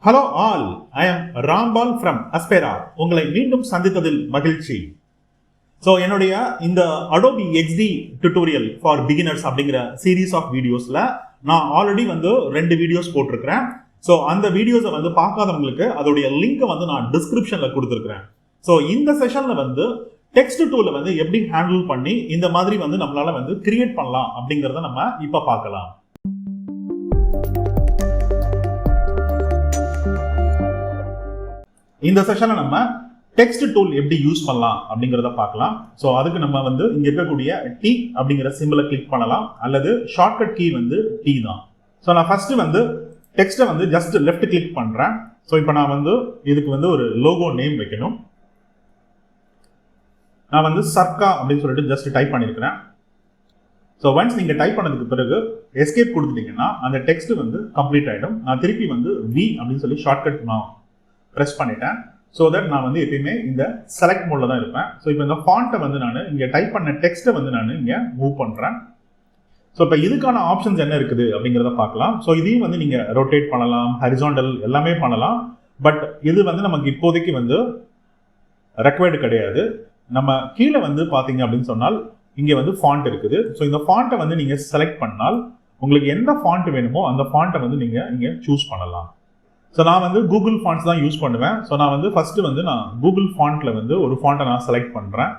Hello all, I am Rambal from Aspira. உங்களை மீண்டும் சந்தித்ததில் மகிழ்ச்சி. ஸோ என்னுடைய இந்த Adobe XD tutorial for beginners அப்படிங்கிற சீரீஸ் ஆஃப் வீடியோஸில் நான் ஆல்ரெடி ரெண்டு வீடியோஸ் போட்டிருக்கிறேன். ஸோ அந்த வீடியோஸை பார்க்காதவங்களுக்கு அதோடைய லிங்கை நான் டிஸ்கிரிப்ஷனில் கொடுத்துருக்கிறேன். ஸோ இந்த செஷனில் டெக்ஸ்ட் டூலை எப்படி ஹேண்டில் பண்ணி இந்த மாதிரி நம்மளால கிரியேட் பண்ணலாம் அப்படிங்கிறத நம்ம இப்போ பார்க்கலாம். இந்த செஷனை நம்ம டெக்ஸ்ட் டூல் எப்படி யூஸ் பண்ணலாம் அப்படிங்கிறத பார்க்கலாம். ஸோ அதுக்கு நம்ம இங்க இருக்கக்கூடிய டி அப்படிங்கிற சிம்பிளை கிளிக் பண்ணலாம், அல்லது ஷார்ட்கட் கீ டி தான். ஸோ நான் ஃபர்ஸ்ட் டெக்ஸ்ட்டை ஜஸ்ட் லெஃப்ட் கிளிக் பண்றேன். ஸோ இப்போ நான் இதுக்கு ஒரு லோகோ நேம் வைக்கணும். நான் சர்க்கா அப்படின்னு சொல்லிட்டு ஜஸ்ட் டைப் பண்ணியிருக்கிறேன். ஸோ ஒன்ஸ் நீங்கள் டைப் பண்ணதுக்கு பிறகு எஸ்கேப் கொடுத்துட்டீங்கன்னா அந்த டெக்ஸ்ட் கம்ப்ளீட் ஆகிடும். நான் திருப்பி வி அப்படின்னு சொல்லி ஷார்ட்கட் நான் ப்ரெஸ் பண்ணிட்டேன். ஸோ தட் நான் எப்பயுமே இந்த செலக்ட் மோட்ல தான் இருப்பேன். ஸோ இப்போ இந்த ஃபாண்ட்டை நான் இங்கே டைப் பண்ண டெக்ஸ்ட்டை நான் இங்கே மூவ் பண்ணுறேன். ஸோ இப்போ இதுக்கான ஆப்ஷன்ஸ் என்ன இருக்குது அப்படிங்கிறத பார்க்கலாம். ஸோ இதையும் நீங்கள் ரொட்டேட் பண்ணலாம், ஹரிசாண்டல் எல்லாமே பண்ணலாம். பட் இது நமக்கு இப்போதைக்கு ரெக்வயர்டு கிடையாது. நம்ம கீழே பார்த்தீங்க அப்படின்னு சொன்னால் இங்கே ஃபாண்ட் இருக்குது. ஸோ இந்த ஃபாண்ட்டை நீங்கள் செலக்ட் பண்ணால் உங்களுக்கு எந்த ஃபாண்ட் வேணுமோ அந்த ஃபாண்ட்டை நீங்கள் இங்கே சூஸ் பண்ணலாம். ஸோ நான் கூகுள் ஃபாண்ட்ஸ் தான் யூஸ் பண்ணுவேன். ஸோ நான் ஃபஸ்ட்டு நான் கூகுள் ஃபாண்ட்டில் ஒரு ஃபாண்ட்டை நான் செலக்ட் பண்ணுறேன்.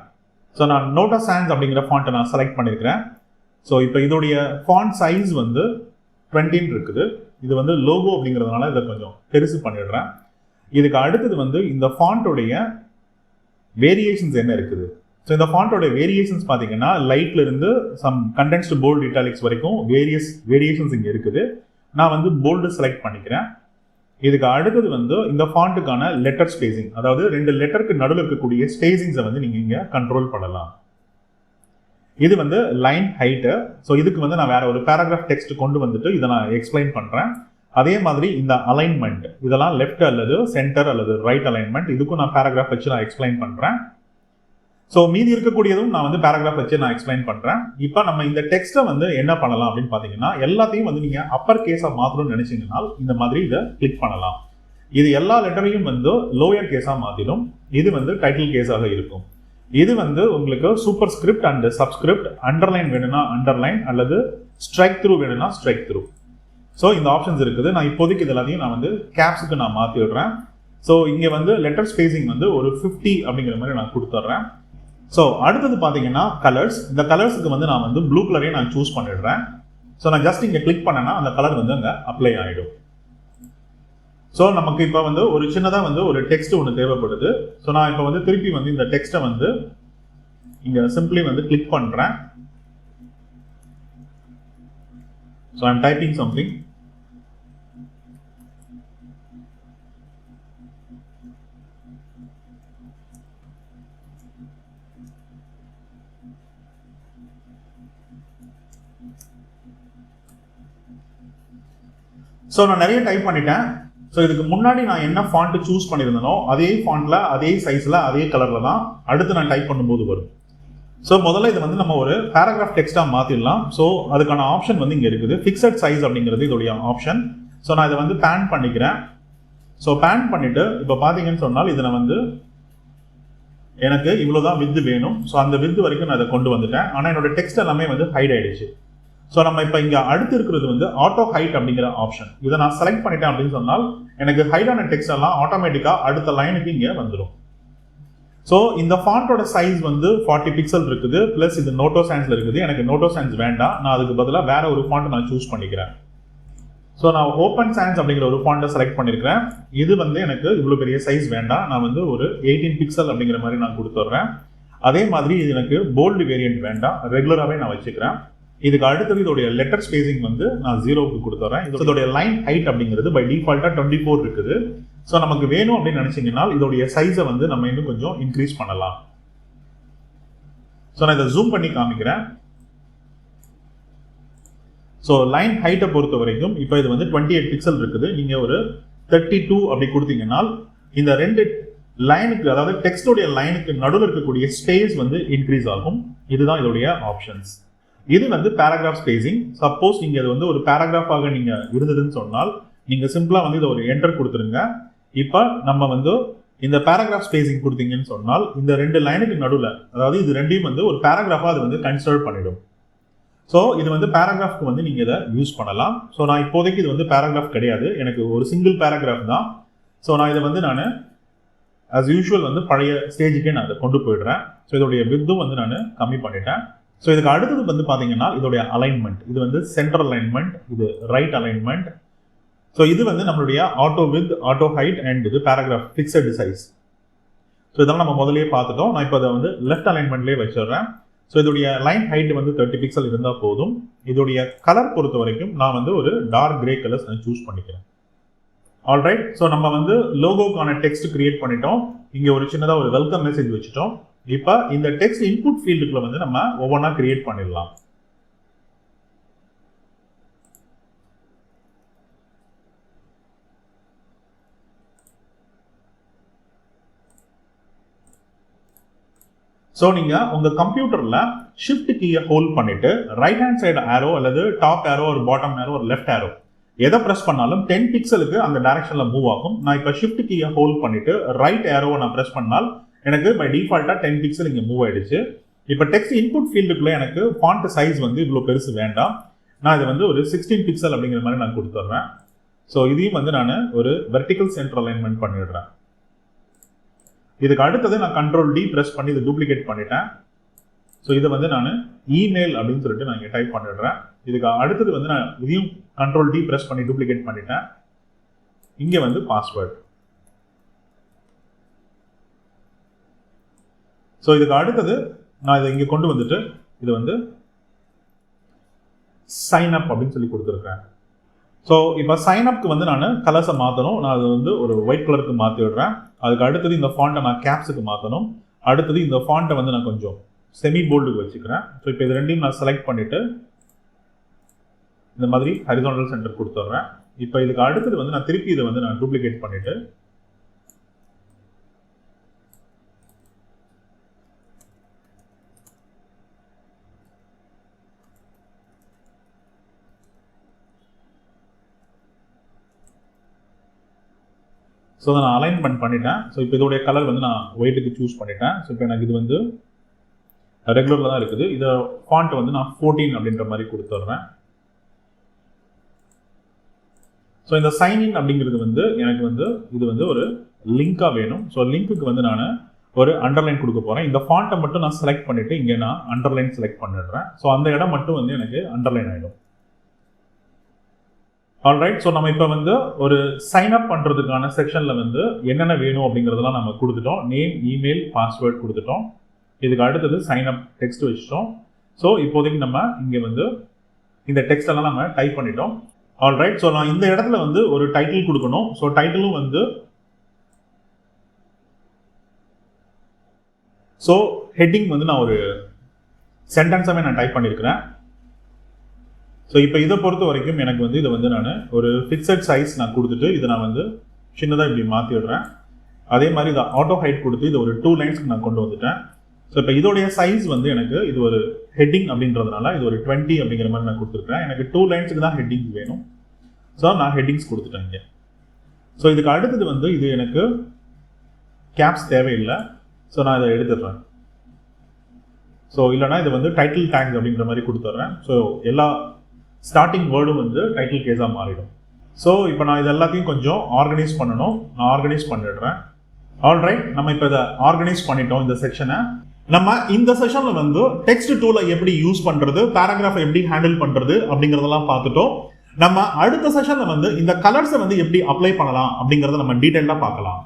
ஸோ நான் நோட்டா சான்ஸ் அப்படிங்கிற ஃபாண்ட்டை நான் செலக்ட் பண்ணியிருக்கிறேன். ஸோ இப்போ இதோடைய ஃபாண்ட் சைஸ் 20 இருக்குது. இது லோகோ அப்படிங்கிறதுனால இதை கொஞ்சம் பெருசு பண்ணிடுறேன். இதுக்கு அடுத்தது இந்த ஃபாண்ட்டோடைய வேரியேஷன்ஸ் என்ன இருக்குது. ஸோ இந்த ஃபாண்ட்டோட வேரியேஷன்ஸ் பார்த்தீங்கன்னா லைட்ல இருந்து சம் கண்டென்ஸ்டு போல்டு இட்டாலிக்ஸ் வரைக்கும் வேரியேஷன்ஸ் இங்கே இருக்குது. நான் போல்டு செலக்ட் பண்ணிக்கிறேன். இதுக்கு அடுத்தது இந்த ஃபாண்ட்டுக்கான லெட்டர் ஸ்பேசிங், அதாவது ரெண்டு லெட்டருக்கு நடுவில் இருக்கக்கூடிய ஸ்பேசிங்ஸை நீங்க இங்க கண்ட்ரோல் பண்ணலாம். இது லைன் ஹைட்டு. ஸோ இதுக்கு நான் வேற ஒரு பேராகிராஃப் டெக்ஸ்ட் கொண்டு இதை நான் எக்ஸ்பிளைன் பண்றேன். அதே மாதிரி இந்த அலைன்மெண்ட், இதெல்லாம் லெஃப்ட் அல்லது சென்டர் அல்லது ரைட் அலைன்மெண்ட், இதுக்கும் நான் பேராகிராஃப் வச்சு நான் எக்ஸ்பிளைன் பண்றேன். ஸோ மீதி இருக்கக்கூடியதும் நான் பேராகிராஃப் வச்சு நான் எக்ஸ்பிளைன் பண்றேன். இப்போ நம்ம இந்த டெக்ஸ்ட்டை என்ன பண்ணலாம் அப்படின்னு பார்த்தீங்கன்னா, எல்லாத்தையும் நீங்க அப்பர் கேஸாக மாற்றணும்னு நினைச்சீங்கன்னா இந்த மாதிரி இதை கிளிக் பண்ணலாம். இது எல்லா லெட்டரையும் லோயர் கேஸாக மாற்றிடும். இது டைட்டில் கேஸாக இருக்கும். இது உங்களுக்கு super script and subscript, underline வேணும்னா அண்டர்லைன், அல்லது ஸ்ட்ரைக் த்ரூ வேணும்னா ஸ்ட்ரைக் த்ரூ. ஸோ இந்த ஆப்ஷன்ஸ் இருக்குது. நான் இப்போதைக்கு இது எல்லாத்தையும் நான் கேப்ஸுக்கு நான் மாற்றி விடுறேன். ஸோ இங்கே லெட்டர் ஸ்பேசிங் ஒரு 50 அப்படிங்கிற மாதிரி நான் கொடுத்துட்றேன். ஸோ அடுத்தது பார்த்தீங்கன்னா கலர்ஸ். இந்த கலர்ஸுக்கு நான் ப்ளூ கலரே நான் சூஸ் பண்ணிடுறேன். ஸோ நான் ஜஸ்ட் இங்கே கிளிக் பண்ணேன்னா அந்த கலர் அங்கே அப்ளை ஆகிடும். ஸோ நமக்கு இப்போ ஒரு சின்னதாக ஒரு டெக்ஸ்ட் ஒன்று தேவைப்படுது. ஸோ நான் இப்போ திருப்பி இந்த டெக்ஸ்ட்டை இங்கே சிம்பிளி கிளிக் பண்ணுறேன். So I am typing something. So நான் நிறைய டைப் பண்ணிட்டேன். ஸோ இதுக்கு முன்னாடி நான் என்ன ஃபாண்ட் சூஸ் பண்ணியிருந்தனோ அதே ஃபாண்ட்ல, அதே சைஸ்ல, அதே கலர்ல தான் அடுத்து நான் டைப் பண்ணும்போது வரும். ஸோ முதல்ல இது நம்ம ஒரு பேராகிராஃப் டெக்ஸ்டா மாத்திடலாம். ஸோ அதுக்கான ஆப்ஷன் இங்க இருக்குது. ஃபிக்ஸட் சைஸ் அப்படிங்கிறது இதோடைய ஆப்ஷன். ஸோ நான் இதை பேன் பண்ணிக்கிறேன். ஸோ பேன் பண்ணிட்டு இப்போ பாத்தீங்கன்னு சொன்னால் இதை நான் எனக்கு இவ்வளவுதான் வித்து வேணும். ஸோ அந்த வித்து வரைக்கும் நான் இதை கொண்டு வந்துட்டேன். ஆனால் என்னோட டெக்ஸ்ட் எல்லாமே ஹைட் ஆயிடுச்சு. ஸோ நம்ம இப்போ இங்கே அடுத்து இருக்கிறது ஆட்டோ ஹைட் அப்படிங்கிற ஆப்ஷன். இதை நான் செலக்ட் பண்ணிட்டேன் அப்படின்னு சொன்னால் எனக்கு ஹைடான டெக்ஸ்ட் எல்லாம் ஆட்டோமேட்டிக்காக அடுத்த லைனுக்கு இங்கே வந்துடும். ஸோ இந்த ஃபாண்ட்டோட சைஸ் 40 பிக்சல் இருக்குது. பிளஸ் இது நோட்டோ சான்ஸ்ல இருக்குது. எனக்கு நோட்டோ சான்ஸ் வேண்டாம். நான் அதுக்கு பதிலாக வேற ஒரு ஃபாண்ட்டை நான் சூஸ் பண்ணிக்கிறேன். ஸோ நான் ஓப்பன் சான்ஸ் அப்படிங்கிற ஒரு ஃபாண்ட்டை செலக்ட் பண்ணியிருக்கிறேன். இது எனக்கு இவ்வளோ பெரிய சைஸ் வேண்டாம். நான் ஒரு 18 பிக்சல் அப்படிங்கிற மாதிரி நான் கொடுத்துட்றேன். அதே மாதிரி இது எனக்கு போல்டு வேரியன்ட் வேண்டாம், ரெகுலராகவே நான் வச்சுக்கிறேன். இதுக்கு அடுத்தது இதோடைய லெட்டர் ஸ்பேசிங் நான் 0க்கு கொடுத்துறேன். இதோடைய லைன் ஹைட் அப்படிங்கிறது பை டிஃபால்ட்டா 24 இருக்குது. ஸோ நமக்கு வேணும் அப்படின்னு நினைச்சீங்கன்னா இதோடைய சைஸை நம்ம இன்னும் கொஞ்சம் இன்க்ரீஸ் பண்ணலாம். ஸோ நான் இதை ஜூம் பண்ணி காமிக்கிறேன். ஸோ லைன் ஹைட்டை பொறுத்த வரைக்கும் இப்போ இது 28 பிக்சல் இருக்குது. நீங்க ஒரு 32 அப்படி கொடுத்தீங்கன்னா இந்த ரெண்டு லைனுக்கு, அதாவது டெக்ஸ்டோடைய லைனுக்கு நடுவில் இருக்கக்கூடிய ஸ்பேஸ் இன்க்ரீஸ் ஆகும். இதுதான் இதோடைய ஆப்ஷன்ஸ். இது பேராகிராஃப் ஸ்பேசிங். சப்போஸ் நீங்க அது ஒரு பேராகிராஃபாக நீங்க இருந்ததுன்னு சொன்னால் நீங்கள் சிம்பிளாக வந்து இதை ஒரு என்டர் கொடுத்துருங்க. இப்போ நம்ம வந்து இந்த பேராகிராஃப் ஸ்பேசிங் கொடுத்தீங்கன்னு சொன்னால் இந்த 2 லைனுக்கு நடுவில், அதாவது இது ரெண்டையும் வந்து ஒரு பேராகிராஃபாக அது வந்து கன்சிடர் பண்ணிடும். ஸோ இது வந்து பேராகிராஃப்க்கு வந்து நீங்கள் இதை யூஸ் பண்ணலாம். ஸோ நான் இப்போதைக்கு இது வந்து பேராகிராஃப் கிடையாது, எனக்கு ஒரு சிங்கிள் பேராகிராஃப் தான். ஸோ நான் இதை வந்து நான் as யூஷுவல் வந்து பழைய ஸ்டேஜுக்கே நான் அதை கொண்டு போயிடுறேன். ஸோ இதோடைய வித்தும் வந்து நான் கம்மி பண்ணிட்டேன். ஸோ இதுக்கு அடுத்தது வந்து பார்த்தீங்கன்னா இதோடைய அலைன்மெண்ட், இது வந்து சென்டர் அலைன்மெண்ட், இது ரைட் அலைன்மெண்ட். ஸோ இது வந்து நம்மளுடைய auto width, auto height and இது பேராகிராஃப் ஃபிக்ஸட் சைஸ். ஸோ இதெல்லாம் நம்ம முதலே பார்த்துட்டோம். நான் இப்போ அதை வந்து லெஃப்ட் அலைன்மெண்ட்லேயே வச்சிடுறேன். ஸோ இதோடைய லைன் ஹைட் வந்து 30 பிக்சல் இருந்தால் போதும். இதோடைய கலர் பொறுத்த வரைக்கும் நான் வந்து ஒரு டார்க் கிரே கலர்ஸ் நான் சூஸ் பண்ணிக்கிறேன். ஆல்ரைட், ஸோ நம்ம வந்து லோகோக்கான டெக்ஸ்ட் கிரியேட் பண்ணிட்டோம். இங்கே ஒரு சின்னதாக ஒரு வெல்கம் மெசேஜ் வச்சுட்டோம். இப்போ இந்த டெக்ஸ்ட் இன்புட் ஃபீல்டுக்குள்ள வந்து நம்ம ஒவ்வொன்றா கிரியேட் பண்ணிடலாம். ஸோ நீங்கள் உங்கள் கம்ப்யூட்டரில் ஷிஃப்ட் கீயை ஹோல்ட் பண்ணிட்டு ரைட் ஹேண்ட் சைடு ஆரோ அல்லது டாப் ஆரோ ஒரு பாட்டம் ஆரோ ஒரு லெஃப்ட் ஆரோ எதை ப்ரெஸ் பண்ணாலும் 10 பிக்சலுக்கு அந்த டைரக்ஷனில் மூவ் ஆகும். நான் இப்போ ஷிஃப்ட் கீயை ஹோல்ட் பண்ணிட்டு ரைட் ஆரோவை நான் ப்ரெஸ் பண்ணால் எனக்கு பை டிஃபால்ட்டாக 10 பிக்சல் இங்கே மூவ் ஆயிடுச்சு. இப்போ டெக்ஸ்ட் இன்புட் ஃபீல்டுக்குள்ளே எனக்கு ஃபாண்ட் சைஸ் வந்து இவ்வளோ பெருசு வேண்டாம். நான் இதை வந்து ஒரு 16 பிக்சல் அப்படிங்கிற மாதிரி நான் கொடுத்துட்றேன். ஸோ இதையும் வந்து நான் ஒரு வெர்டிக்கல் சென்டர் அலைன்மெண்ட் பண்ணிடுறேன். இதுக்கு அடுத்தது நான் கண்ட்ரோல் டி ப்ரெஸ் பண்ணி இதை டூப்ளிகேட் பண்ணிட்டேன். ஸோ இதை வந்து நான் இமெயில் அப்படின்னு சொல்லிட்டு நான் இங்கே டைப் பண்ணிடுறேன். இதுக்கு அடுத்தது வந்து நான் இதையும் கண்ட்ரோல் டி ப்ரெஸ் பண்ணி டூப்ளிகேட் பண்ணிட்டேன். இங்கே வந்து பாஸ்வேர்டு. ஸோ இதுக்கு அடுத்தது நான் இதை இங்கே கொண்டு வந்துட்டு இது வந்து சைன் அப் அப்படின்னு சொல்லி கொடுத்துருக்கேன். ஸோ இப்போ சைன் அப்க்கு வந்து நான் கலர்ஸை மாற்றணும். நான் அது வந்து ஒரு ஒயிட் கலருக்கு மாற்றி விடுறேன். அதுக்கு அடுத்தது இந்த ஃபாண்ட்டை நான் கேப்ஸுக்கு மாற்றணும். அடுத்தது இந்த ஃபாண்ட்டை வந்து நான் கொஞ்சம் செமி போல்டுக்கு வச்சுக்கிறேன். ஸோ இப்போ இது ரெண்டையும் நான் செலக்ட் பண்ணிவிட்டு இந்த மாதிரி ஹரிசாண்டல் சென்டர் கொடுத்துட்றேன். இப்போ இதுக்கு அடுத்தது வந்து நான் திருப்பி இதை வந்து நான் டூப்ளிகேட் பண்ணிவிட்டு ஸோ நான் அலைன்மெண்ட் பண்ணிட்டேன். ஸோ இப்போ இதோடைய கலர் வந்து நான் ஒயிட்டுக்கு சூஸ் பண்ணிட்டேன். ஸோ இப்போ எனக்கு இது வந்து ரெகுலரில் தான் இருக்குது. இதை ஃபாண்ட் வந்து நான் 14 அப்படின்ற மாதிரி கொடுத்துட்றேன். ஸோ இந்த சைன்இன் அப்படிங்கிறது வந்து எனக்கு வந்து இது வந்து ஒரு லிங்காக வேணும். ஸோ லிங்க்குக்கு வந்து நான் ஒரு அண்டர்லைன் கொடுக்க போகிறேன். இந்த ஃபாண்ட்டை மட்டும் நான் செலக்ட் பண்ணிவிட்டு இங்கே நான் அண்டர்லைன் செலக்ட் பண்ணிடுறேன். ஸோ அந்த இடம் மட்டும் வந்து எனக்கு அண்டர்லைன் ஆகிடும். ஆல்ரைட், ஸோ நம்ம இப்போ வந்து ஒரு சைன் அப் பண்ணுறதுக்கான செக்ஷனில் வந்து என்னென்ன வேணும் அப்படிங்கிறதெல்லாம் நம்ம கொடுத்துட்டோம். நேம், இமெயில், பாஸ்வேர்ட் கொடுத்துட்டோம். இதுக்கு அடுத்தது சைன் அப் டெக்ஸ்ட் வச்சுட்டோம். ஸோ இப்போதைக்கு நம்ம இங்கே வந்து இந்த டெக்ஸ்ட் எல்லாம் நம்ம டைப் பண்ணிட்டோம். ஆல்ரைட், ஸோ நான் இந்த இடத்துல வந்து ஒரு டைட்டில் கொடுக்கணும். ஸோ டைட்டிலும் வந்து ஸோ ஹெட்டிங் வந்து நான் ஒரு சென்டென்ஸாகவே நான் டைப் பண்ணியிருக்கிறேன். ஸோ இப்போ இதை பொறுத்த வரைக்கும் எனக்கு வந்து இதை வந்து நான் ஒரு ஃபிக்ஸட் சைஸ் நான் கொடுத்துட்டு இதை நான் வந்து சின்னதாக இப்படி மாற்றி விடுறேன். அதே மாதிரி இதை ஆட்டோ ஹைட் கொடுத்து இதை ஒரு 2 லைன்ஸ்க்கு நான் கொண்டு வந்துட்டேன். ஸோ இப்போ இதோடைய சைஸ் வந்து எனக்கு இது ஒரு ஹெட்டிங் அப்படின்றதுனால இது ஒரு 20 அப்படிங்கிற மாதிரி நான் கொடுத்துருக்கேன். எனக்கு 2 லைன்ஸுக்கு தான் ஹெட்டிங்ஸ் வேணும். ஸோ நான் ஹெட்டிங்ஸ் கொடுத்துட்டேன் இங்கே. ஸோ இதுக்கு அடுத்தது வந்து இது எனக்கு கேப்ஸ் தேவையில்லை. ஸோ நான் இதை எடுத்துடுறேன். ஸோ இல்லைனா இது வந்து டைட்டில் டேக்ஸ் அப்படிங்கிற மாதிரி கொடுத்துட்றேன். ஸோ எல்லா ஸ்டார்டிங் வேர்டும் வந்து டைட்டில் கேஸாக மாறிடும். ஸோ இப்போ நான் இது எல்லாத்தையும் கொஞ்சம் ஆர்கனைஸ் பண்ணணும். நான் ஆர்கனைஸ் பண்ணிடுறேன். ஆல்ரைட், நம்ம இப்போ இதை ஆர்கனைஸ் பண்ணிட்டோம். இந்த செக்ஷனை நம்ம இந்த செஷனில் வந்து டெக்ஸ்ட் டூலை எப்படி யூஸ் பண்ணுறது, பேராகிராஃபை எப்படி ஹேண்டில் பண்ணுறது அப்படிங்கிறதெல்லாம் பார்த்துட்டோம். நம்ம அடுத்த செஷனில் வந்து இந்த கலர்ஸை வந்து எப்படி அப்ளை பண்ணலாம் அப்படிங்கிறத நம்ம டீட்டெயிலாக பார்க்கலாம்.